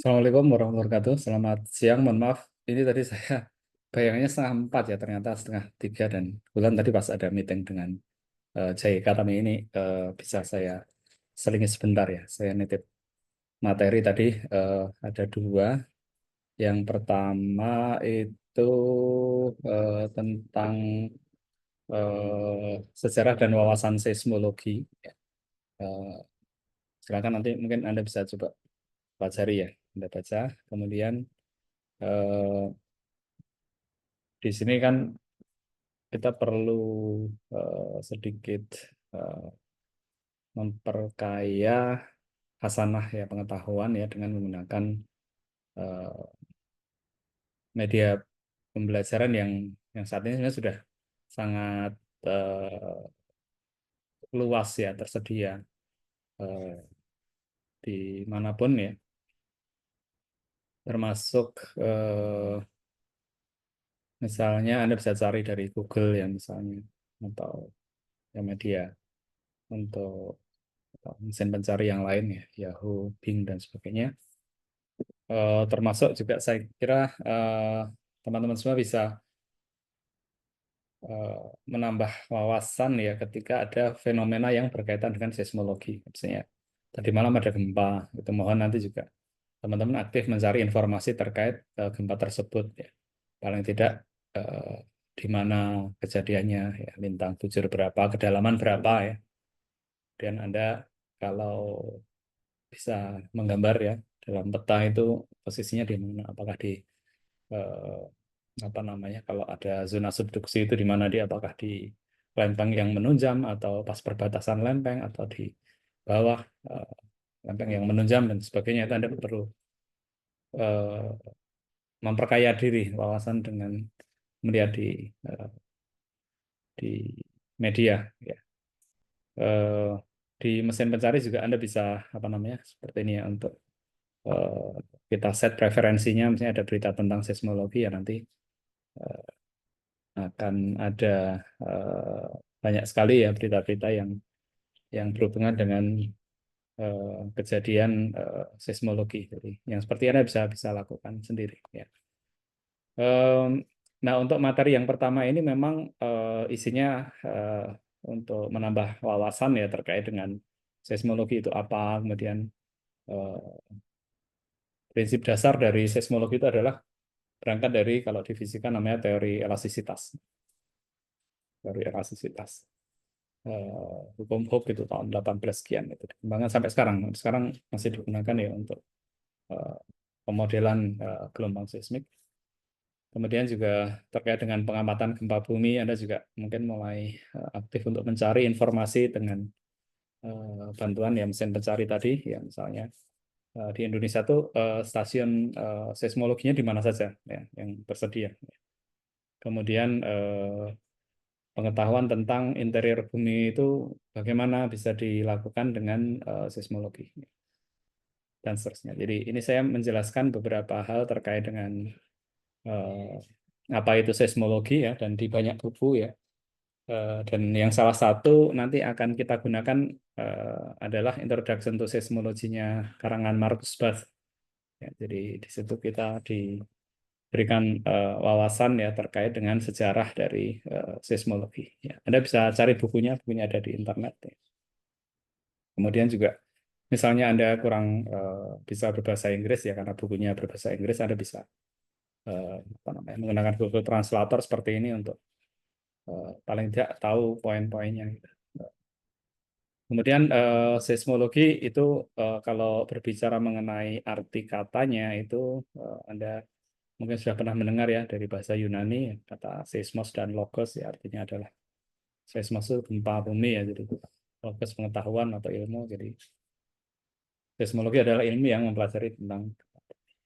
Assalamualaikum warahmatullahi wabarakatuh. Selamat siang. Mohon maaf, ini tadi saya bayangannya setengah empat ya, ternyata setengah tiga dan kebetulan tadi pas ada meeting dengan JK kami ini bisa saya selingi sebentar ya. Saya nitip materi tadi ada dua. Yang pertama itu tentang sejarah dan wawasan seismologi. Eh, Silakan nanti mungkin Anda bisa coba pelajari ya, Anda baca. Kemudian eh, di sini kan kita perlu sedikit eh, memperkaya hasanah ya pengetahuan ya dengan menggunakan eh, media pembelajaran yang saat ini sebenarnya sudah sangat eh, luas ya tersedia eh, di manapun ya, termasuk misalnya Anda bisa cari dari Google ya misalnya, atau ya media untuk mesin pencari yang lain ya, Yahoo, Bing dan sebagainya. Termasuk juga saya kira teman-teman semua bisa eh, menambah wawasan ya ketika ada fenomena yang berkaitan dengan seismologi. Misalnya tadi malam ada gempa, itu mohon nanti juga teman-teman aktif mencari informasi terkait gempa tersebut ya. Paling tidak eh, di mana kejadiannya ya, lintang bujur berapa, kedalaman berapa ya. Dan Anda kalau bisa menggambar ya dalam peta itu posisinya di mana, apakah di eh, apa namanya, kalau ada zona subduksi itu di mana dia, apakah di lempeng yang menunjam atau pas perbatasan lempeng atau di bawah eh, lempeng yang menunjam dan sebagainya. Itu Anda perlu eh, memperkaya diri wawasan dengan melihat di media ya. Eh, di mesin pencari juga Anda bisa apa namanya seperti ini ya, untuk eh, kita set preferensinya, misalnya ada berita tentang seismologi ya, nanti eh, akan ada eh, banyak sekali ya berita-berita yang berhubungan dengan kejadian seismologi. Jadi yang seperti Anda bisa bisa lakukan sendiri ya. Em, nah, untuk materi yang pertama ini memang isinya untuk menambah wawasan ya terkait dengan seismologi itu apa, kemudian eh, prinsip dasar dari seismologi itu adalah berangkat dari, kalau di fisika namanya teori elastisitas. Teori elastisitas. Hukum Hooke itu tahun 18 sekian itu dikembangkan sampai sekarang. Sekarang masih digunakan ya untuk eh, pemodelan gelombang seismik. Kemudian juga terkait dengan pengamatan gempa bumi, Anda juga mungkin mulai aktif untuk mencari informasi dengan bantuan ya mesin pencari tadi, ya misalnya di Indonesia tuh stasiun seismologinya di mana saja ya yang tersedia. Kemudian pengetahuan tentang interior bumi itu bagaimana bisa dilakukan dengan seismologi dan seterusnya. Jadi ini saya menjelaskan beberapa hal terkait dengan eh, apa itu seismologi ya, dan di banyak buku ya. Dan yang salah satu nanti akan kita gunakan adalah Introduction to Seismology-nya karangan Markus Bath. Ya, jadi di situ kita diberikan wawasan ya terkait dengan sejarah dari seismologi. Ya, Anda bisa cari bukunya, bukunya ada di internet. Ya. Kemudian juga misalnya Anda kurang bisa berbahasa Inggris ya, karena bukunya berbahasa Inggris, Anda bisa apa namanya, menggunakan Google Translator seperti ini untuk paling tidak tahu poin-poinnya gitu. Kemudian seismologi itu kalau berbicara mengenai arti katanya itu Anda mungkin sudah pernah mendengar ya dari bahasa Yunani, kata seismos dan logos ya, artinya adalah seismos itu gempa bumi ya, jadi logos pengetahuan atau ilmu. Jadi seismologi adalah ilmu yang mempelajari tentang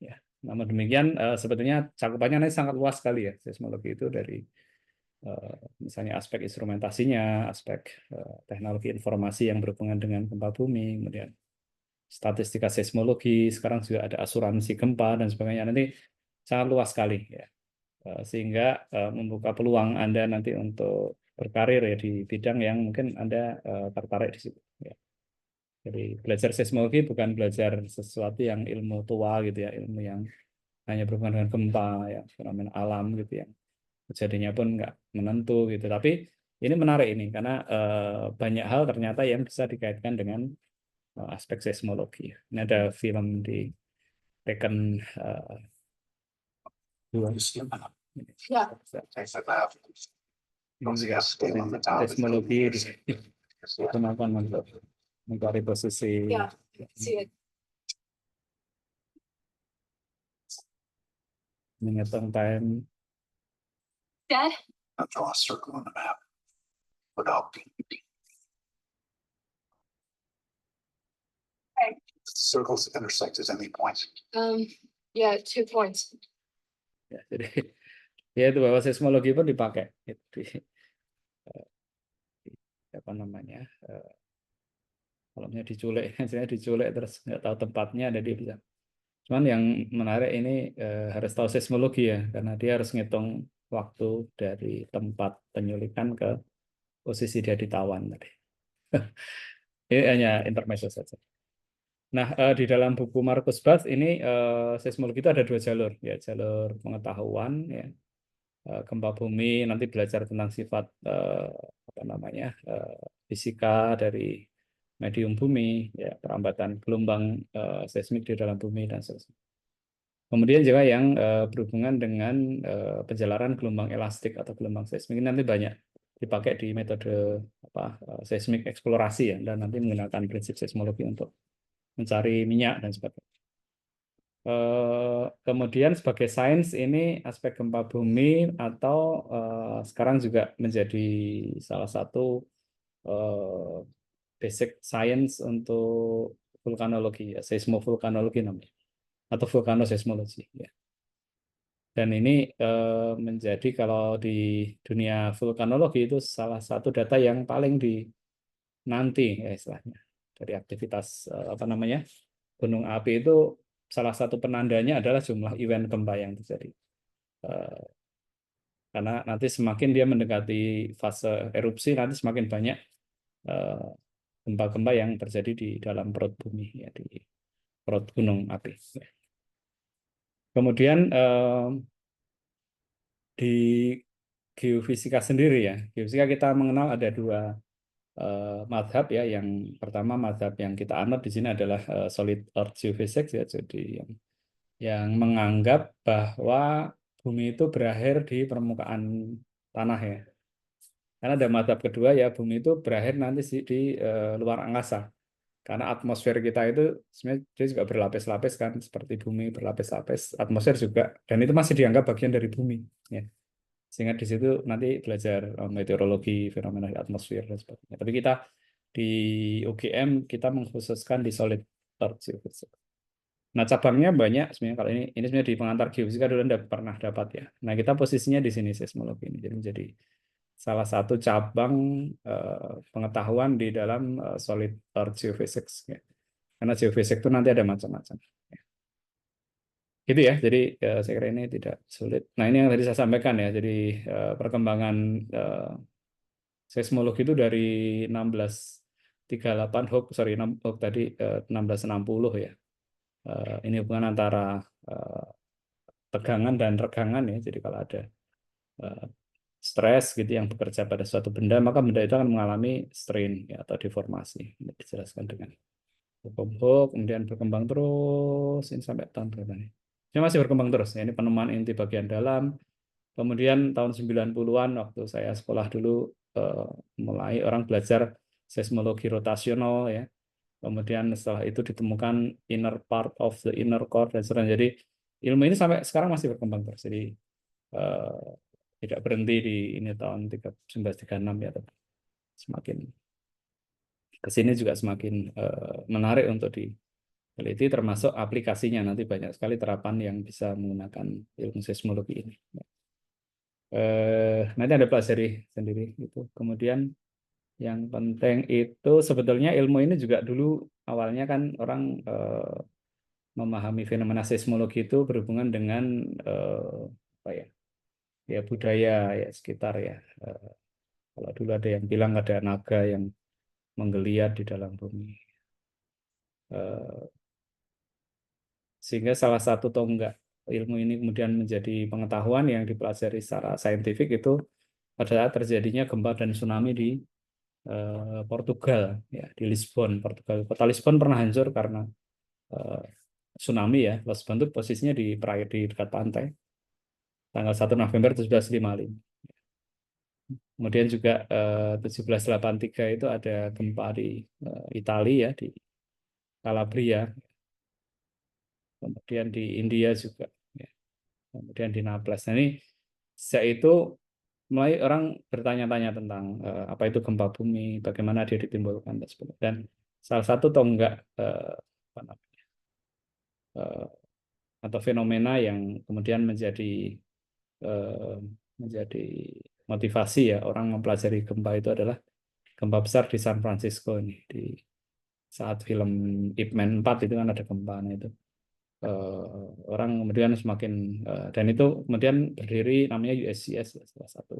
ya. Namun demikian sebetulnya cakupannya ini sangat luas sekali ya, seismologi itu dari misalnya aspek instrumentasinya, aspek teknologi informasi yang berhubungan dengan gempa bumi, kemudian statistika seismologi, sekarang juga ada asuransi gempa dan sebagainya. Nanti sangat luas sekali ya. Sehingga membuka peluang Anda nanti untuk berkarir ya di bidang yang mungkin Anda tertarik di situ. Ya. Jadi belajar seismologi bukan belajar sesuatu yang ilmu tua gitu ya, ilmu yang hanya berhubungan dengan gempa ya, fenomena alam gitu ya. Kejadiannya pun nggak menentu gitu. Tapi ini menarik ini karena banyak hal ternyata yang bisa dikaitkan dengan aspek seismologi. Ini ada film di Taken 2. Ya. Seismologi digunakan untuk mencari posisi Yeah. See it. menghitung time. Dad? Now draw a circle on the map without being. Okay. Circles intersect at any point. Yeah, 2 points. Ya, jadi ya itu bahwa seismologi pun dipakai di, apa namanya kalau misalnya diculik, misalnya diculik terus nggak tahu tempatnya, ada dia bisa. Cuman yang menarik ini harus tahu seismologi ya, karena dia harus ngitung waktu dari tempat penyulikan ke posisi dia ditawan tadi. Ini hanya intermezzo saja. Nah, di dalam buku Markus Bath ini seismologi itu ada 2 jalur, ya jalur pengetahuan, ya gempa bumi, nanti belajar tentang sifat apa namanya fisika dari medium bumi, ya perambatan gelombang seismik di dalam bumi dan seterusnya. Kemudian juga yang berhubungan dengan penjelaran gelombang elastik atau gelombang seismik ini nanti banyak dipakai di metode apa seismik eksplorasi ya, dan nanti menggunakan prinsip seismologi untuk mencari minyak dan sebagainya. Kemudian sebagai sains ini aspek gempa bumi atau sekarang juga menjadi salah satu basic science untuk vulkanologi ya, seismovulkanologi namanya atau vulkanoseismologi ya. Dan ini menjadi kalau di dunia vulkanologi itu salah satu data yang paling dinanti ya istilahnya dari aktivitas apa namanya gunung api itu. Salah satu penandanya adalah jumlah event gempa yang terjadi. Karena nanti semakin dia mendekati fase erupsi, nanti semakin banyak gempa-gempa yang terjadi di dalam perut bumi, ya, di perut gunung api. Kemudian di geofisika sendiri ya, geofisika kita mengenal ada 2 madhab ya. Yang pertama madhab yang kita anut di sini adalah solid earth geophysics ya, jadi yang menganggap bahwa bumi itu berakhir di permukaan tanah ya. Karena ada madhab kedua ya, bumi itu berakhir nanti di luar angkasa. Karena atmosfer kita itu sebenarnya dia juga berlapis-lapis kan, seperti bumi berlapis-lapis, atmosfer juga, dan itu masih dianggap bagian dari bumi ya. Sehingga di situ nanti belajar meteorologi, fenomena di atmosfer dan sebagainya. Tapi kita di UGM kita mengkhususkan di solid earth geophysics. Nah, cabangnya banyak sebenarnya. Kalau ini sebenarnya di pengantar geofisika dulu Anda pernah dapat ya. Nah, kita posisinya di sini seismologi ini. Jadi menjadi salah satu cabang pengetahuan di dalam solid earth geophysics ya. Karena geofisik itu nanti ada macam-macam. Gitu ya. Jadi saya kira ini tidak sulit. Nah, ini yang tadi saya sampaikan ya. Jadi perkembangan seismologi itu dari 1638 Hooke tadi 1660 ya. Ini hubungan antara tegangan dan regangan ya. Jadi kalau ada stres gitu yang bekerja pada suatu benda, maka benda itu akan mengalami strain ya, atau deformasi. Ini dijelaskan dengan Hooke, kemudian berkembang terus ini sampai tahun berapa nih? Ini masih berkembang terus ya. Ini penemuan inti bagian dalam. Kemudian tahun 90-an waktu saya sekolah dulu mulai orang belajar seismologi rotasional ya. Kemudian setelah itu ditemukan inner part of the inner core dan sebagainya. Jadi ilmu ini sampai sekarang masih berkembang terus. Jadi tidak berhenti di ini tahun 1936 ya. Semakin ke sini juga semakin menarik untuk diteliti, termasuk aplikasinya. Nanti banyak sekali terapan yang bisa menggunakan ilmu seismologi ini. Nanti ada pelajari sendiri itu. Kemudian yang penting itu sebetulnya ilmu ini juga dulu awalnya kan orang memahami fenomena seismologi itu berhubungan dengan apa ya, ya budaya ya sekitar ya. Kalau dulu ada yang bilang ada naga yang menggeliat di dalam bumi. Eh, Sehingga salah satu tonggak ilmu ini kemudian menjadi pengetahuan yang dipelajari secara saintifik itu adalah terjadinya gempa dan tsunami di Portugal, ya, di Lisbon, Portugal. Kota Lisbon pernah hancur karena eh, tsunami, ya. Lisbon itu posisinya di perairan, di dekat pantai, tanggal 1 November 1755. Kemudian juga 1783 itu ada gempa di Italia, ya, di Calabria. Kemudian di India juga, ya. Kemudian di Naples. Nah, ini sejak itu mulai orang bertanya-tanya tentang apa itu gempa bumi, bagaimana dia ditimbulkan dan sebagainya. Dan salah satu tonggak apa namanya, eh, atau fenomena yang kemudian eh, menjadi motivasi, ya, orang mempelajari gempa itu adalah gempa besar di San Francisco ini, di saat film Ip Man 4 itu kan ada gempa. Nah, itu orang kemudian semakin dan itu kemudian berdiri namanya USGS, salah satu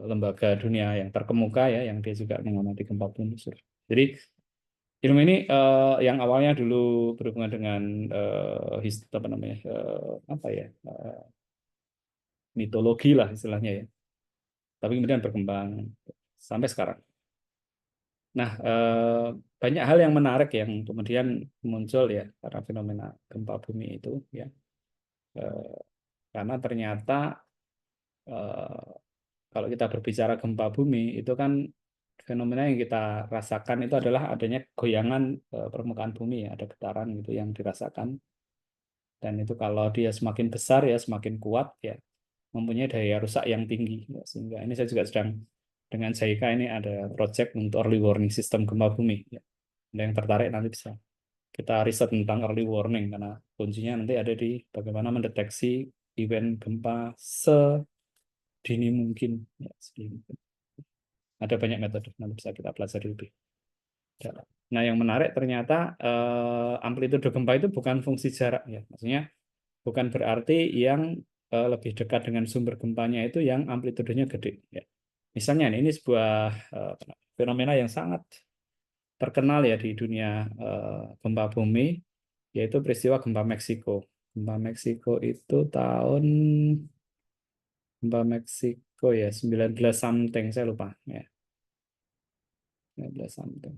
lembaga dunia yang terkemuka, ya, yang dia juga mengamati gempa bumi. Jadi ilmu ini yang awalnya dulu berhubungan dengan apa namanya, apa ya, mitologi lah istilahnya, ya, tapi kemudian berkembang sampai sekarang. Nah, banyak hal yang menarik yang kemudian muncul, ya, karena fenomena gempa bumi itu, ya. Eh, karena ternyata eh, kalau kita berbicara gempa bumi itu kan fenomena yang kita rasakan itu adalah adanya goyangan permukaan bumi, ya, ada getaran gitu yang dirasakan, dan itu kalau dia semakin besar, ya, semakin kuat, ya, mempunyai daya rusak yang tinggi, ya. Sehingga ini saya juga sedang dengan JICA ini ada project untuk early warning sistem gempa bumi, ya. Ada yang tertarik nanti bisa kita riset tentang early warning, karena kuncinya nanti ada di bagaimana mendeteksi event gempa sedini mungkin, ya, sedini mungkin. Ada banyak metode, nanti bisa kita pelajari lebih dalam. Nah, yang menarik ternyata amplitude gempa itu bukan fungsi jarak, ya. Maksudnya bukan berarti yang lebih dekat dengan sumber gempanya itu yang amplitudenya gede, ya. Misalnya ini sebuah fenomena yang sangat terkenal, ya, di dunia gempa bumi, yaitu peristiwa gempa Meksiko. Gempa Meksiko itu tahun gempa Meksiko, ya, 19 something, saya lupa, ya. 19 something.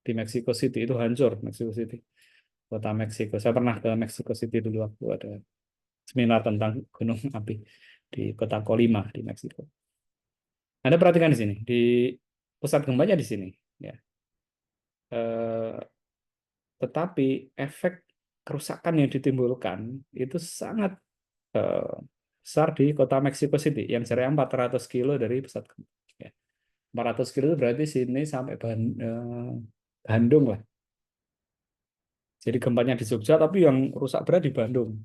Di Mexico City itu hancur, Mexico City, kota Meksiko. Saya pernah ke Mexico City dulu waktu ada seminar tentang gunung api di kota Colima di Meksiko. Anda perhatikan di sini, di pusat gempanya di sini, ya. Eh, tetapi efek kerusakan yang ditimbulkan itu sangat eh, besar di kota Mexico City yang jaraknya 400 kilo dari pusat gempa, ya. 400 kilo itu berarti sini sampai Bandung lah. Jadi gempanya di Jogja, tapi yang rusak berat di Bandung,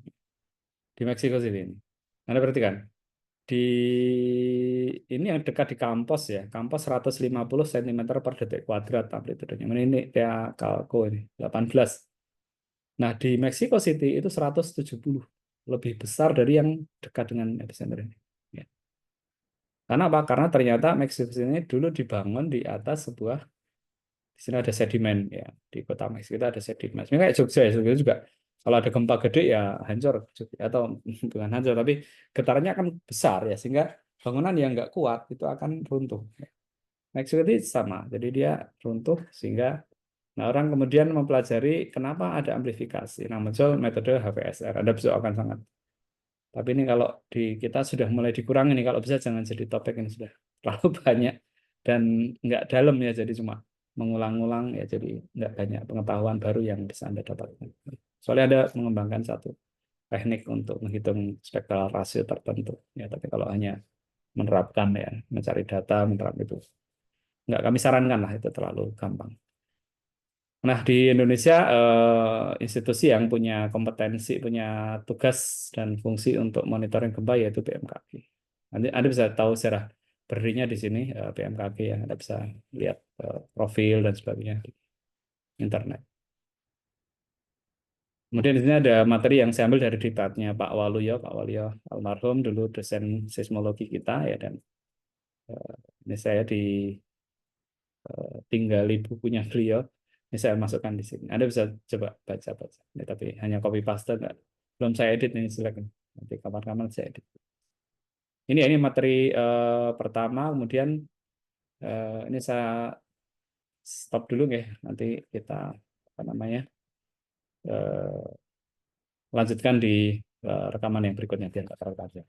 di Mexico City ini. Anda perhatikan, di ini yang dekat di kampus, ya, kampus 150 cm per detik kuadrat amplitudenya. Ini kayak kalko ini 18. Nah, di Mexico City itu 170, lebih besar dari yang dekat dengan epicenter ini, ya. Karena apa? Karena ternyata Mexico City ini dulu dibangun di atas sebuah, di sini ada sedimen, ya, di kota Meksiko itu ada sedimen. Sebenarnya kayak Jogja, ya, Jogja juga kalau ada gempa gede ya hancur, atau bukan hancur tapi getarannya akan besar, ya, sehingga bangunan yang nggak kuat itu akan runtuh. Meksiko itu sama, jadi dia runtuh sehingga, nah, orang kemudian mempelajari kenapa ada amplifikasi. Nah, muncul metode HPSR. Anda bisa akan sangat. Tapi ini kalau di kita sudah mulai dikurangi nih, kalau bisa jangan jadi topik ini sudah terlalu banyak dan nggak dalam, ya, jadi cuma mengulang-ulang, ya, jadi nggak banyak pengetahuan baru yang bisa Anda dapatkan. Soalnya ada mengembangkan satu teknik untuk menghitung spektral rasio tertentu, ya, tapi kalau hanya menerapkan, ya, mencari data, menerapkan itu nggak kami sarankan lah, itu terlalu gampang. Nah, di Indonesia institusi yang punya kompetensi, punya tugas dan fungsi untuk monitoring gempa yaitu BMKG. Nanti Anda bisa tahu secara berdirinya di sini, BMKG, ya. Anda bisa lihat profil dan sebagainya di internet. Kemudian di sini ada materi yang saya ambil dari diktatnya Pak Waluyo. Pak Waluyo almarhum dulu dosen seismologi kita, ya, dan ini saya ditinggali bukunya beliau. Ini saya masukkan di sini. Anda bisa coba baca-baca. Ini tapi hanya copy paste, belum saya edit ini silakan. Nanti kapan-kapan saya edit. Ini materi pertama, kemudian ini saya stop dulu ya. Nanti kita apa namanya lanjutkan di rekaman yang berikutnya biar nggak terlalu panjang.